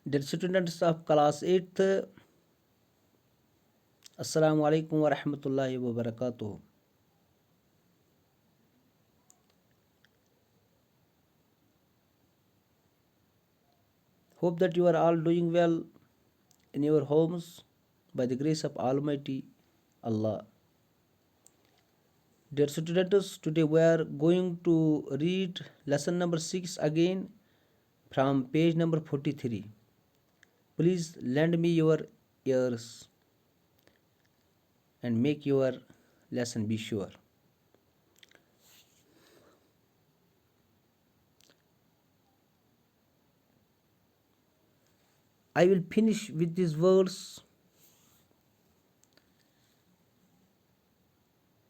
Dear students of class 8th, Assalamu alaikum wa rahmatullahi wa barakatuh. Hope that you are all doing well in your homes by the grace of Almighty Allah. Dear students, today we are going to read lesson number 6 again from page number 43. Please lend me your ears and make your lesson be sure. I will finish with these words.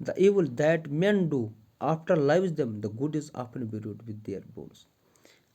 The evil that men do after lives them, the good is often buried with their bones.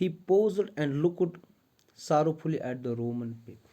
He paused and looked sorrowfully at the Roman people.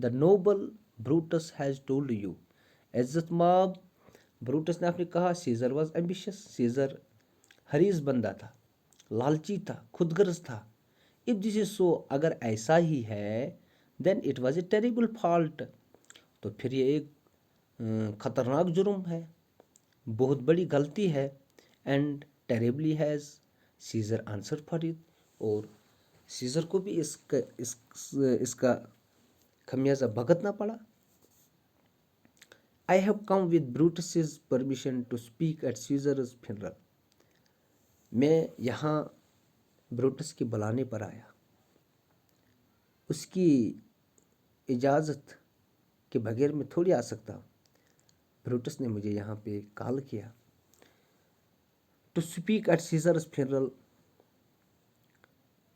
the noble Brutus has told you. عزت ماب Brutus نے آپ نے کہا scissor was ambitious. Scissor حریص بندہ تھا، لالچی تھا، خود غرض تھا. اف دس از سو، اگر ایسا ہی ہے، then it was a terrible fault, تو پھر یہ ایک خطرناک جرم ہے، بہت بڑی غلطی ہے. And terribly has Caesar answer for it, اور سیزر کو بھی اس کا خمیازہ بھگتنا پڑا. I have come with Brutus's permission to speak at Caesar's funeral. میں یہاں بروٹس کے بلانے پر آیا، اس کی اجازت کے بغیر میں تھوڑی آ سکتا ہوں. بروٹس نے مجھے یہاں پہ کال کیا ٹو اسپیک ایٹ سیزرز فنرل،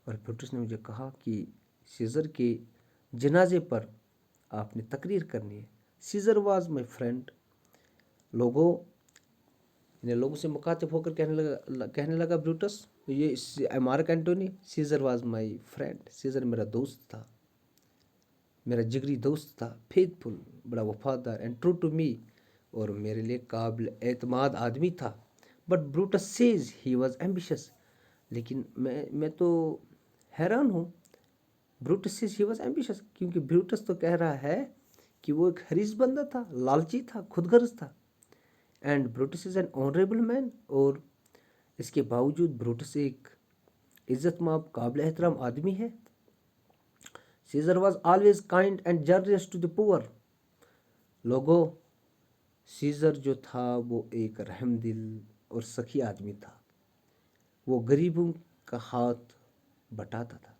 اور بروٹس نے مجھے کہا کہ سیزر کے جنازے پر آپ نے تقریر کرنی ہے. Caesar was my friend. لوگوں سے مخاطب ہو کر کہنے لگا بروٹس، یہ Mark Antony, Caesar was my friend. سیزر میرا دوست تھا، میرا جگری دوست تھا، فیتھ فل، بڑا وفادار، اینڈ ٹرو ٹو می، اور میرے لیے قابل اعتماد آدمی تھا. But Brutus says he was ambitious. لیکن میں تو حیران ہوں. Brutus says he was ambitious, کیونکہ بروٹس تو کہہ رہا ہے کہ وہ ایک حریص بندہ تھا، لالچی تھا، خود غرض تھا. And Brutus is an honourable man, اور اس کے باوجود بروٹس ایک عزت مآب قابل احترام آدمی ہے. Caesar was always kind and generous to the poor. لوگوں، سیزر جو تھا وہ ایک رحم دل اور سخی آدمی تھا. وہ غریبوں کا ہاتھ بٹاتا تھا.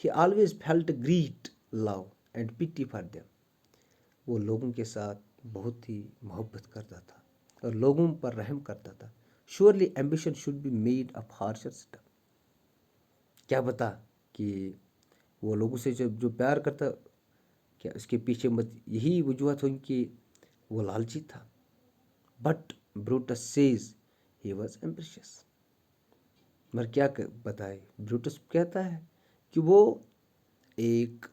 He always felt great love and pity for them. وہ لوگوں کے ساتھ بہت ہی محبت کرتا تھا اور لوگوں پر رحم کرتا تھا. Surely ambition should be made of harsher stuff. کیا بتا کہ وہ لوگوں سے جو پیار کرتا، کیا اس کے پیچھے یہی وجوہات ہوئی کہ وہ لالچی تھا. But Brutus says he was ambitious. مگر کیا بتائے، بروٹس کہتا ہے کہ وہ ایک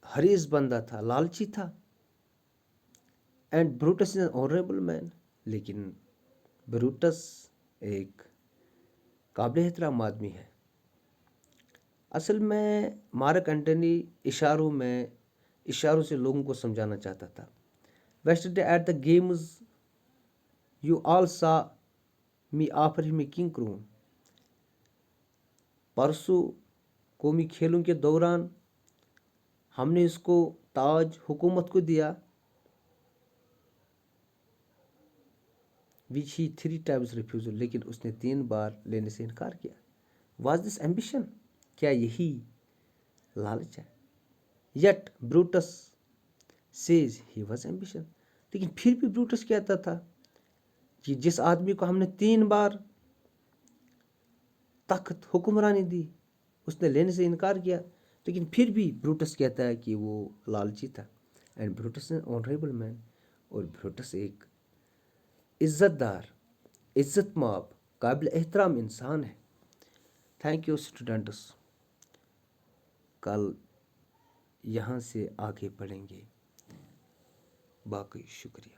حریص بندہ تھا، لالچی تھا. And Brutus is an honourable man. لیکن بروٹس ایک قابل احترام آدمی ہے. اصل میں مارک اینٹونی اشاروں سے لوگوں کو سمجھانا چاہتا تھا. Yesterday at the games you all saw me offer him a king crown. پرسوں قومی کھیلوں کے دوران ہم نے اس کو تاج حکومت کو دیا. which he 3 times refused. لیکن اس نے 3 بار لینے سے انکار کیا. was this ambition؟ کیا یہی لالچ ہے؟ yet Brutus says he was ambitious. لیکن پھر بھی بروٹس کہتا تھا کہ جس آدمی کو ہم نے 3 بار تخت حکمرانی دی، اس نے لینے سے انکار کیا، لیکن پھر بھی بروٹس کہتا ہے کہ وہ لالچی تھا. And Brutus is honourable man, اور بروٹس ایک عزت دار، عزت مآب، قابل احترام انسان ہے. Thank you students. کل یہاں سے آگے پڑھیں گے. باقی شکریہ.